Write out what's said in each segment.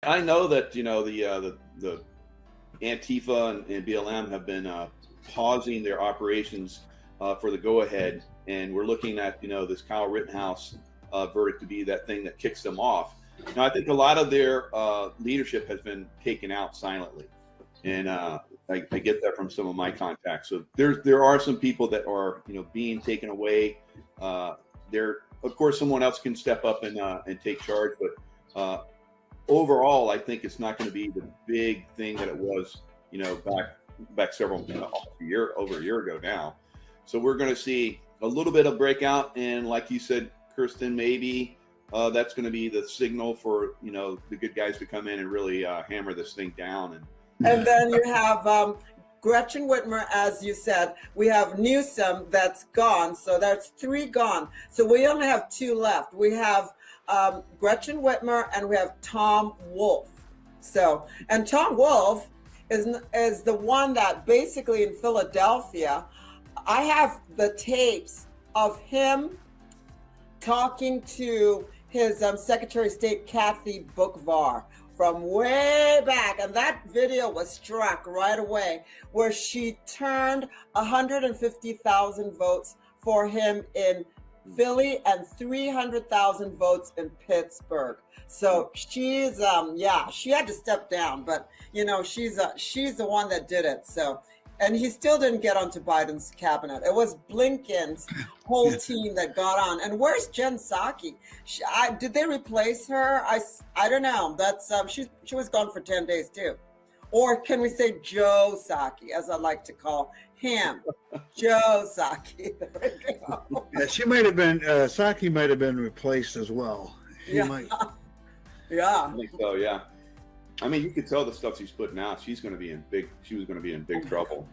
I know that the Antifa and BLM have been pausing their operations for the go-ahead, and we're looking at this Kyle Rittenhouse verdict to be that thing that kicks them off. Now, I think a lot of their leadership has been taken out silently, and I get that from some of my contacts. So there are some people that are being taken away. There, of course, someone else can step up and take charge, but overall, I think it's not going to be the big thing that it was, back several over a year ago now. So we're going to see a little bit of breakout, and like you said, Kirsten, maybe that's going to be the signal for the good guys to come in and really hammer this thing down. And then you have Gretchen Whitmer, as you said. We have Newsom that's gone, so that's 3 gone. So we only have 2 left. We have Gretchen Whitmer and we have Tom Wolf. So, and Tom Wolf is the one that basically in Philadelphia, I have the tapes of him talking to his Secretary of State Kathy Boockvar from way back, and that video was struck right away, where she turned 150,000 votes for him in Philly and 300,000 votes in Pittsburgh. So she's she had to step down, but she's the one that did it. So, and he still didn't get onto Biden's cabinet. It was Blinken's whole team that got on. And where's Jen Psaki? Did they replace her? I don't know. That's she was gone for 10 days too. Or can we say Joe Psaki, as I like to call him? Joe Psaki. There we go. Yeah, she might have been, Psaki might have been replaced as well. Yeah. I think so, yeah. I mean, you could tell the stuff she's putting out. She was going to be in big trouble.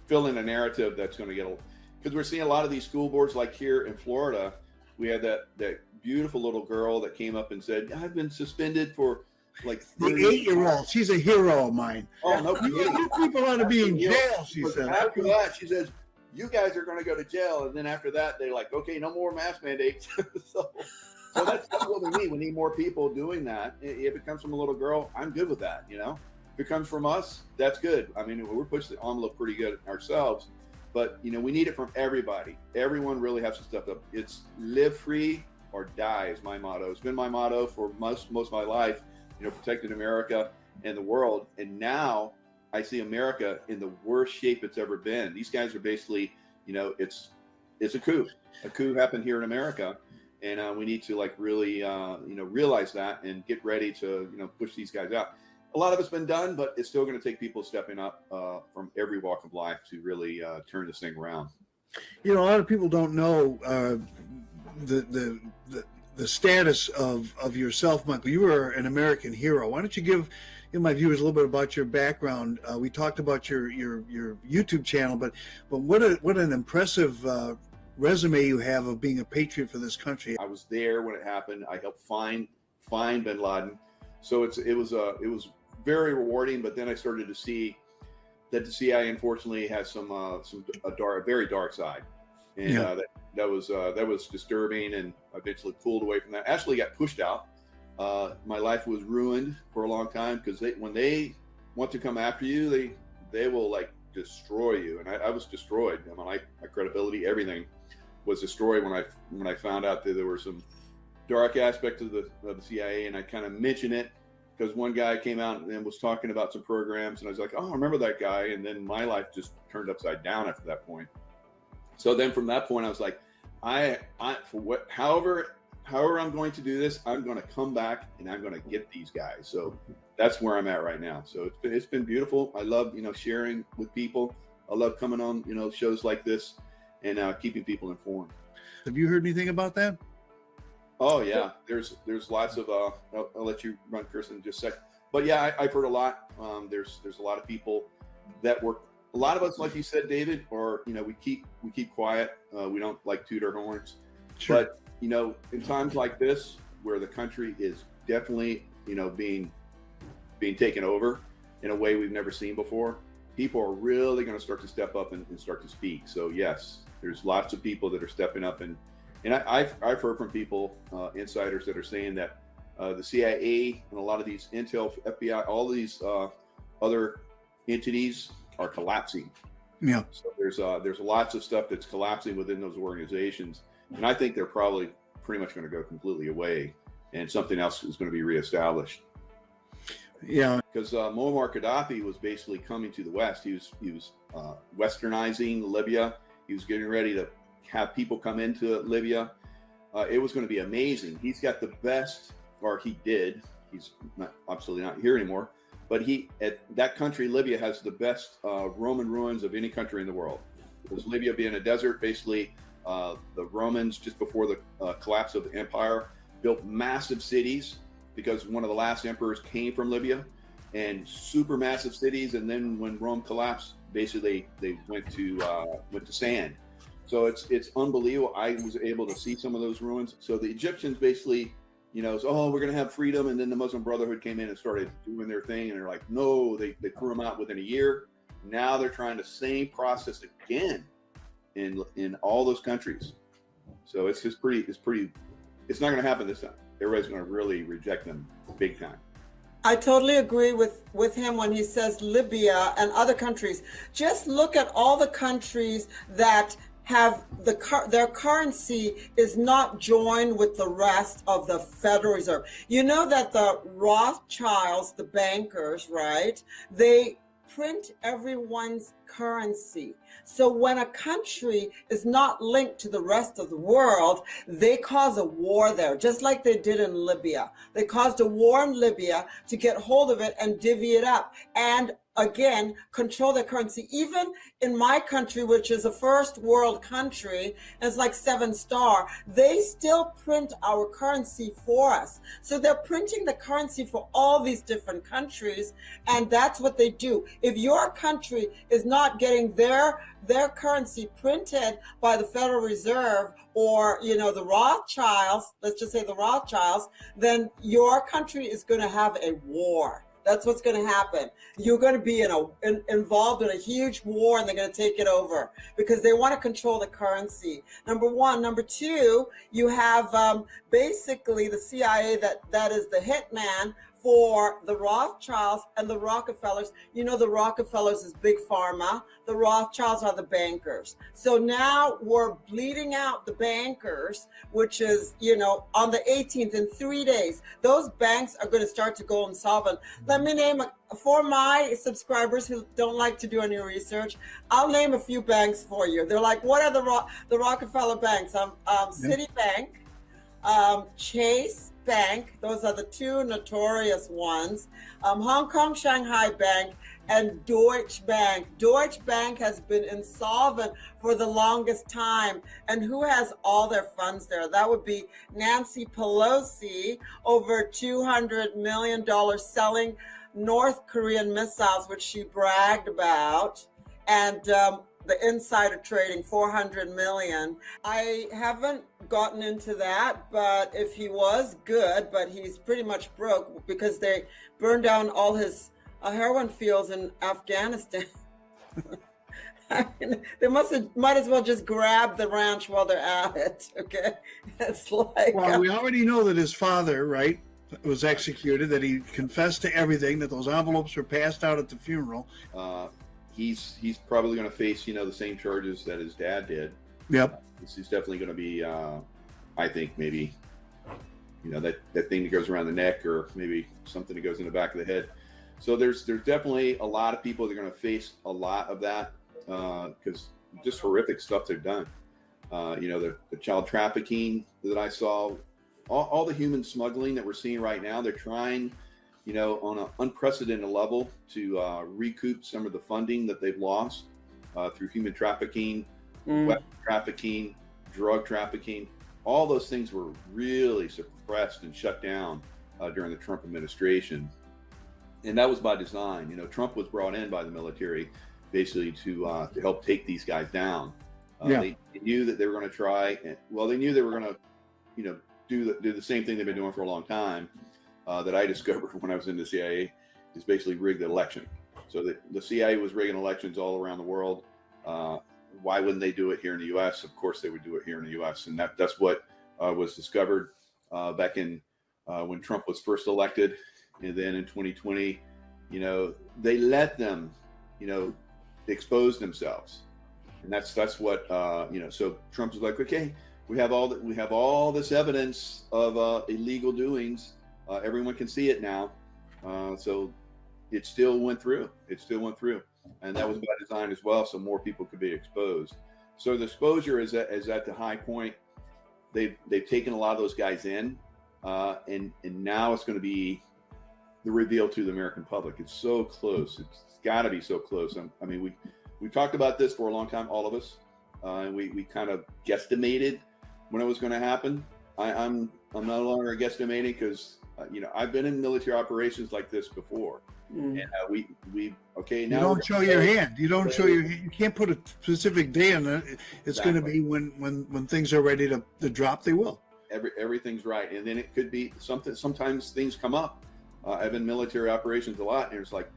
Filling a narrative that's going to get, because we're seeing a lot of these school boards, like here in Florida, we had that beautiful little girl that came up and said, I've been suspended for like the 8-year-old. She's a hero of mine. Oh, no. You people ought to be in jail, she said. After that, she says, you guys are going to go to jail. And then after that, they're like, okay, no more mask mandates. So that's what we need. We need more people doing that. If it comes from a little girl, I'm good with that. If it comes from us, that's good. I mean, we're pushing the envelope pretty good ourselves, but we need it from everybody. Everyone really has to step up. It's live free or die is my motto. It's been my motto for most of my life. Protecting America and the world. And now I see America in the worst shape it's ever been. These guys are basically, it's a coup. A coup happened here in America. And we need to really, realize that and get ready to, push these guys out. A lot of it's been done, but it's still going to take people stepping up from every walk of life to really turn this thing around. A lot of people don't know the status of yourself, Michael. You were an American hero. Why don't you give my viewers a little bit about your background? We talked about your YouTube channel, but what an impressive resume you have of being a patriot for this country. I was there when it happened. I helped find bin Laden, so it was very rewarding. But then I started to see that the CIA unfortunately has a very dark side, and that was disturbing. And I eventually pulled away from that. Actually, got pushed out. My life was ruined for a long time because when they want to come after you, they will destroy you. And I was destroyed. My credibility, everything was destroyed when I found out that there were some dark aspects of the CIA, and I kind of mentioned it because one guy came out and was talking about some programs, and I was like, oh, I remember that guy, and then my life just turned upside down after that point. So then from that point, I was like, however I'm going to do this, I'm going to come back and I'm going to get these guys. So that's where I'm at right now. So it's been beautiful. I love sharing with people. I love coming on shows like this and keeping people informed. Have you heard anything about that? Oh yeah, there's lots of I'll let you run, Kirsten, in just a sec. But yeah, I've heard a lot. There's a lot of people that work. A lot of us, like you said, David, or we keep quiet. We don't like toot our horns. Sure. But in times like this, where the country is definitely being taken over in a way we've never seen before, people are really going to start to step up and start to speak. So yes, there's lots of people that are stepping up, and I've heard from people, insiders, that are saying that the CIA and a lot of these intel, FBI, all these other entities are collapsing. Yeah. So there's lots of stuff that's collapsing within those organizations, and I think they're probably pretty much going to go completely away, and something else is going to be reestablished. Yeah. Because Muammar Gaddafi was basically coming to the West. He was westernizing Libya. He was getting ready to have people come into Libya. It was going to be amazing. He's got the best, or he did. He's absolutely not here anymore. But that country, Libya, has the best Roman ruins of any country in the world. Because Libya being a desert, basically, the Romans, just before the collapse of the empire, built massive cities because one of the last emperors came from Libya, and super massive cities. And then when Rome collapsed, basically they went to sand. So it's unbelievable. I was able to see some of those ruins. So the Egyptians basically, so, we're going to have freedom. And then the Muslim Brotherhood came in and started doing their thing. And they're like, no, they threw them out within a year. Now they're trying the same process again in all those countries. So it's not going to happen this time. Everybody's going to really reject them big time. I totally agree with him when he says Libya and other countries. Just look at all the countries that have their currency is not joined with the rest of the Federal Reserve. You know that the Rothschilds, the bankers, right? They print everyone's currency. So when a country is not linked to the rest of the world, they cause a war there, just like they did in Libya. They caused a war in Libya to get hold of it and divvy it up. And again, control their currency. Even in my country, which is a first world country, and it's like 7-star, they still print our currency for us. So they're printing the currency for all these different countries, and that's what they do. If your country is not getting their currency printed by the Federal Reserve or, the Rothschilds, let's just say the Rothschilds, then your country is going to have a war. That's what's going to happen. You're going to be involved in a huge war, and they're going to take it over because they want to control the currency. Number one. Number two, you have basically the CIA that is the hitman for the Rothschilds and the Rockefellers. The Rockefellers is big pharma. The Rothschilds are the bankers. So now we're bleeding out the bankers, which is, on the 18th, in 3 days, those banks are going to start to go insolvent. Let me name, for my subscribers who don't like to do any research, I'll name a few banks for you. They're like, what are the Rockefeller banks? Citibank, Chase Bank, those are the two notorious ones. Hong Kong Shanghai Bank and Deutsche Bank. Deutsche Bank has been insolvent for the longest time. And who has all their funds there? That would be Nancy Pelosi, over $200 million selling North Korean missiles, which she bragged about. And the insider trading, 400 million. I haven't gotten into that, but if he was good, but he's pretty much broke because they burned down all his heroin fields in Afghanistan. I mean, they might as well just grab the ranch while they're at it. Okay, it's like. Well, we already know that his father, right, was executed. That he confessed to everything. That those envelopes were passed out at the funeral. He's probably going to face, the same charges that his dad did. Yep. He's definitely going to be, I think maybe, that thing that goes around the neck, or maybe something that goes in the back of the head. So there's definitely a lot of people that are going to face a lot of that because just horrific stuff they've done. The child trafficking that I saw, all the human smuggling that we're seeing right now, they're trying, on an unprecedented level to recoup some of the funding that they've lost through human trafficking, weapon trafficking, drug trafficking. All those things were really suppressed and shut down during the Trump administration. And that was by design. Trump was brought in by the military basically to help take these guys down. They knew that they were going to try. They knew they were going to, do the same thing they've been doing for a long time. That I discovered when I was in the CIA, is basically rig the election. So the CIA was rigging elections all around the world. Why wouldn't they do it here in the U.S.? Of course, they would do it here in the U.S. And that's what was discovered back in when Trump was first elected, and then in 2020, they let them, expose themselves, and that's what So Trump was like, okay, we have all this evidence of illegal doings. Everyone can see it now. So it still went through. And that was by design as well, so more people could be exposed. So the exposure is at the high point. They've taken a lot of those guys in, and now it's going to be the reveal to the American public. It's so close. It's got to be so close. I mean, we talked about this for a long time, all of us, and we kind of guesstimated when it was going to happen. I'm no longer guesstimating because I've been in military operations like this before. And we okay now. You don't show your hand. You don't show your hand. You can't put a specific day on it. It's Exactly. going to be when things are ready to drop. They will. Everything's right, and then it could be something. Sometimes things come up. I've been in military operations a lot, and it's like,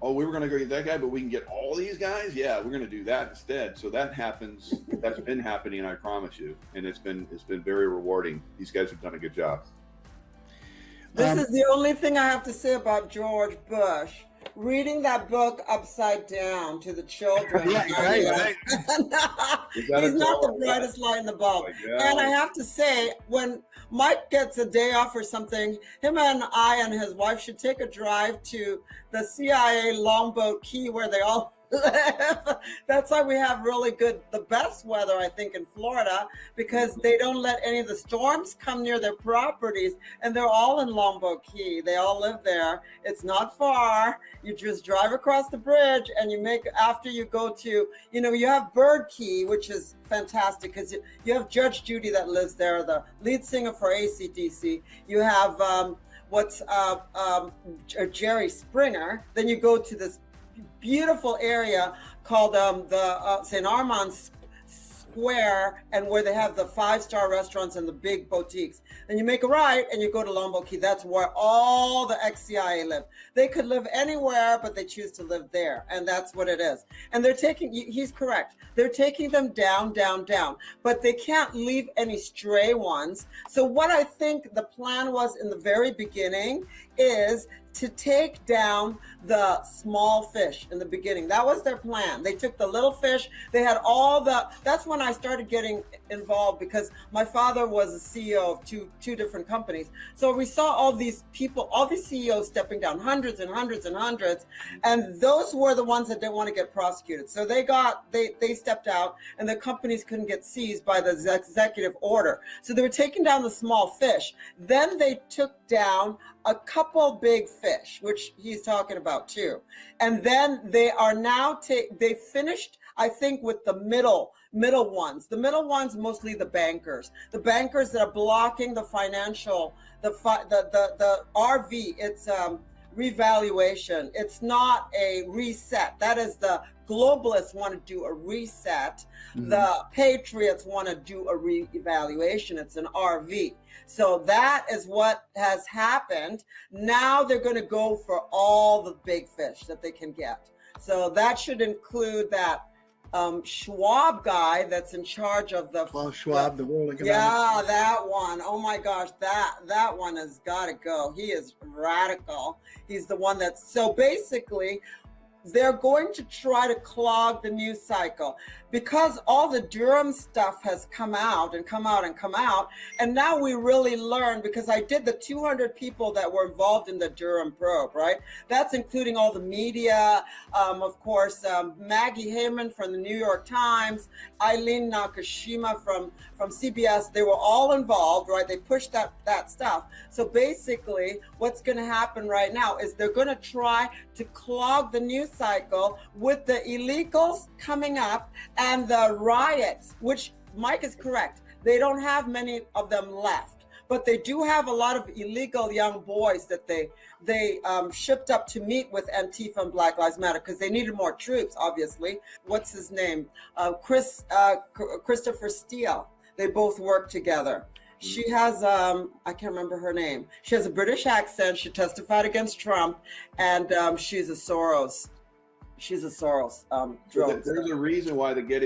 oh, we were going to go get that guy, but we can get all these guys. Yeah, we're going to do that instead. So that happens. That's been happening, I promise you, and it's been very rewarding. These guys have done a good job. This is the only thing I have to say about George Bush. Reading that book upside down to the children. Right. He's not the brightest light in the bulb. And I have to say, when Mike gets a day off or something, him and I and his wife should take a drive to the CIA Longboat Key where they all live. That's why we have the best weather, I think, in Florida, because they don't let any of the storms come near their properties, and they're all in Longboat Key. They all live there. It's not far. You just drive across the bridge, and after you go to, you have Bird Key, which is fantastic because you have Judge Judy that lives there, the lead singer for AC/DC. You have Jerry Springer. Then you go to this beautiful area called the St. Armand's Square, and where they have the 5-star restaurants and the big boutiques. And you make a right and you go to Longboat Key. That's where all the ex-CIA live. They could live anywhere, but they choose to live there. And that's what it is. And he's correct. They're taking them down, down, down. But they can't leave any stray ones. So what I think the plan was in the very beginning is to take down the small fish in the beginning. That was their plan. They took the little fish. They had that's when I started getting involved, because my father was a CEO of two different companies. So we saw all these people, all these CEOs stepping down, hundreds and hundreds and hundreds. And those were the ones that didn't want to get prosecuted. So they stepped out, and the companies couldn't get seized by the executive order. So they were taking down the small fish. Then they took down a couple big fish, which he's talking about too. And then they are now they finished, I think, with the middle ones. The middle ones, mostly the bankers that are blocking the financial, the RV. It's revaluation. It's not a reset. That is the globalists want to do a reset. Mm-hmm. The patriots want to do a reevaluation. It's an RV. So that is what has happened. Now they're going to go for all the big fish that they can get. So that should include that Schwab guy that's in charge of the Klaus Schwab, the World Economic. Yeah, that one. Oh my gosh, that one has got to go. He is radical. He's the one that's so basically they're going to try to clog the news cycle because all the Durham stuff has come out and come out and come out. And now we really learn, because I did the 200 people that were involved in the Durham probe, right? That's including all the media, of course, Maggie Heyman from the New York Times, Eileen Nakashima from CBS. They were all involved, right? They pushed that stuff. So basically what's going to happen right now is they're going to try to clog the news cycle with the illegals coming up and the riots, which Mike is correct. They don't have many of them left, but they do have a lot of illegal young boys that they shipped up to meet with Antifa and Black Lives Matter because they needed more troops, obviously. What's his name? Christopher Steele. They both work together. She has, I can't remember her name. She has a British accent. She testified against Trump, and she's a Soros. There's a reason why the Getty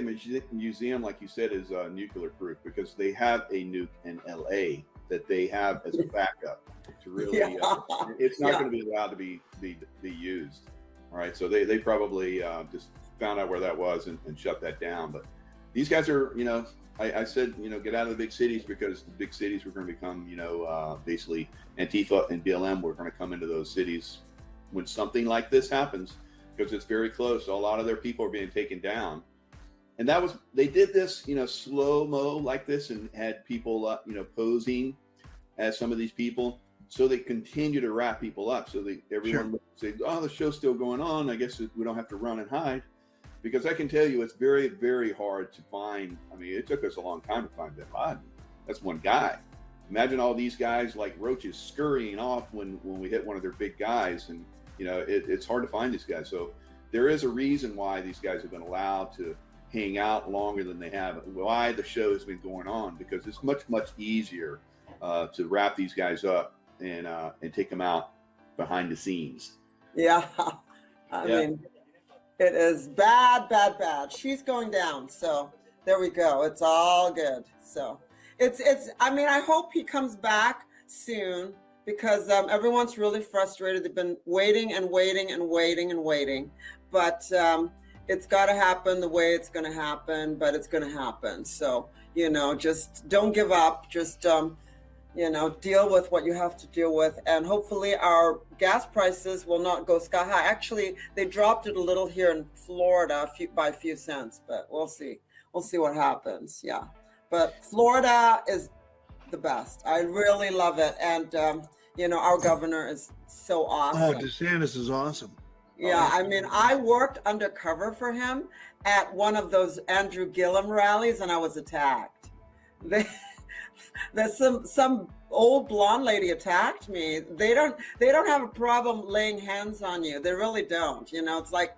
Museum, like you said, is nuclear proof, because they have a nuke in LA that they have as a backup. to really. Yeah. It's not Yeah. going to be allowed to be used. All right, so they probably just found out where that was and shut that down. But these guys are, I said, get out of the big cities, because the big cities were going to become, basically Antifa and BLM were going to come into those cities when something like this happens, because it's very close. So a lot of their people are being taken down. And they did this, slow-mo like this, and had people, posing as some of these people. So they continue to wrap people up. So everyone would say, oh, the show's still going on. I guess we don't have to run and hide. Because I can tell you, it's very, very hard to find. I mean, it took us a long time to find Bin Laden. That's one guy. Imagine all these guys like roaches scurrying off when we hit one of their big guys. And, it's hard to find these guys. So there is a reason why these guys have been allowed to hang out longer than they have. Why the show has been going on, because it's much, much easier to wrap these guys up and take them out behind the scenes. Yeah. I mean, it is bad, bad, bad. She's going down. So there we go. It's all good. So I mean, I hope he comes back soon, because everyone's really frustrated. They've been waiting and waiting and waiting and waiting. But it's got to happen the way it's going to happen, but it's going to happen. So, just don't give up. Just, deal with what you have to deal with. And hopefully our gas prices will not go sky high. Actually, they dropped it a little here in Florida by a few cents, but we'll see. We'll see what happens. Yeah. But Florida is the best. I really love it. And, our governor is so awesome. Oh, DeSantis is awesome. Yeah, I mean, I worked undercover for him at one of those Andrew Gillum rallies, and I was attacked. There's some old blonde lady attacked me. They don't have a problem laying hands on you. They really don't. It's like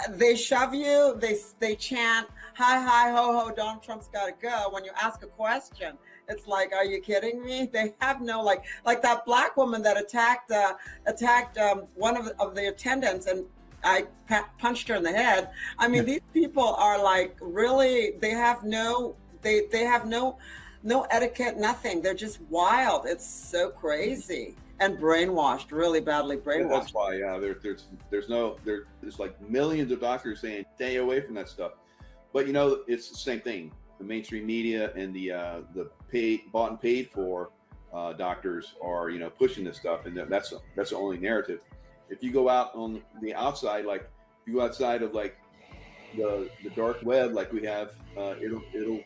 they shove you. They chant hi hi ho ho. Donald Trump's got to go. When you ask a question, it's like, are you kidding me? They have no like that black woman that attacked one of the attendants, and I punched her in the head. I mean, these people are like really. They have no etiquette, nothing. They're just wild. It's so crazy and brainwashed, really badly brainwashed. That's why, there's like millions of doctors saying stay away from that stuff. But it's the same thing. The mainstream media and the bought and paid for doctors are pushing this stuff, and that's the only narrative. If you go out on the outside, like if you go outside of like the dark web, like we have, you'll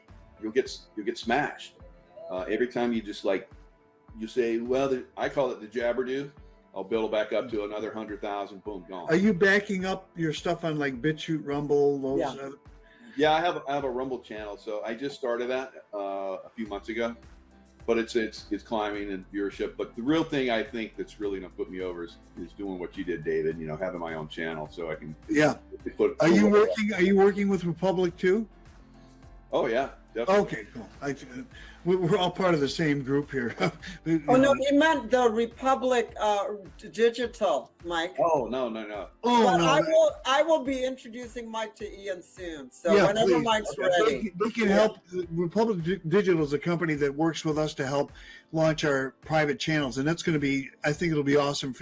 get smashed every time you just like you say, well, I call it the jabberdo. I'll build it back up to another 100,000. Boom, gone. Are you backing up your stuff on like BitChute, Rumble, those? Yeah. Yeah, I have a Rumble channel, so I just started that a few months ago, but it's climbing in viewership. But the real thing I think that's really gonna put me over is doing what you did, David. Having my own channel so I can. Yeah. Are you working with Republic too? Oh yeah, definitely. Okay, cool. We're all part of the same group here. No, he meant the Republic Digital, Mike. Oh no. Oh But no. I will be introducing Mike to Ian soon. So Yeah, whenever please. Mike's ready. They can help. Republic Digital is a company that works with us to help launch our private channels, and that's going to be. I think it'll be awesome for you.